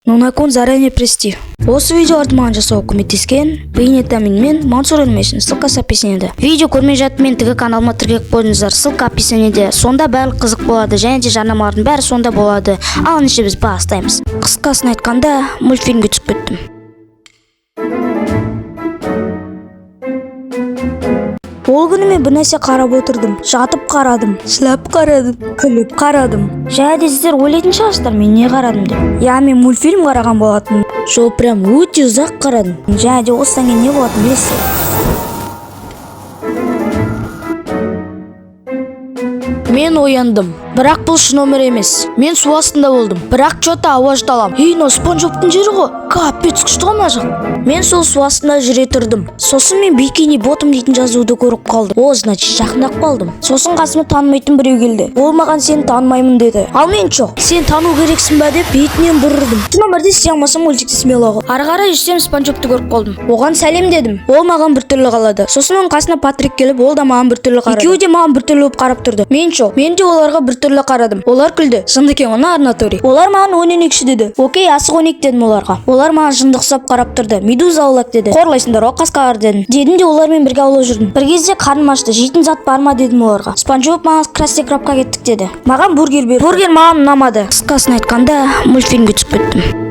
Нунакун заранее прости. Осы видеоларды маған жасауға көмектескен Бейнетамин мен Мансур Эльмешин, ссылкасы описаниеде. Видео көрмей жатып мен тігі каналыма тіркеліп қойдыңыздар, ссылка описаниеде. Сонда барлық қызық болады, және де жарнамалардың бәрі сонда болады. Ал ендеше біз бастаймыз. Қысқасын айтқанда, мультфильмге түсіп кеттім. Ол күні мен бір нәрсе қарап отырдым. Жатып қарадым, сілап қарадым, күліп қарадым. Және де сіздер ойлайтын шығарсыздар, мен не қарадым деп. Я мен мультфильм қараған болатын. Жол прям өте ұзақ қарадым. Және де осыдан кейін не болатын білесіздер. Мен ояндым. Бірақ бұл шын өмір емес. Мен су астында болдым. Бірақ что-то ауа жұталам. Но Спанч Боптың жері ғой. Капец күшті ғой мына жақ. Мен сол су астында жүре тұрдым. Сосын мен Бикини Ботом дейтін жазуды көріп қалдым. О, значит, жақындап қалдым. Сосын қасыма танымайтын біреу келді. Ол маған сені танымаймын деді. Ал мен жоқ. Сен тану керексің бе деп бетінен бұрырдым. Шын өмірде істей алмасам мультикті смело ғой. Ары қарай жүрсем Спанч Бопты көріп қалдым. Оған сәлем дедім. Ол маған біртүрлі қалады. Сосын оның қасына Патрик келіп, ол да маған біртүрлі қарады. Екеуі де маған біртүрлі болып қарап тұрды. Мен жоқ. Мен де оларға біртүрлі қарадым. Олар күлді. Шынды екен, оны Арнаторий. Олар маған ойнайықшы деді. Окей, асық ойнайық дедім оларға. Олар маған жындық ұстап қарап тұрды. Медуза аулақ деді. Қорлайсыңдар, о қасқалар дедім. Дедім де олармен бірге аулап жүрдім. Бір кезде қарным ашты. Жейтін зат бар ма дедім оларға. Спанч Боб маған красный крабқа кеттік деді. Маған бургер бер. Бургер маған ұнамады. Қысқасын айтқанда, мультфильмге түсіп кеттім.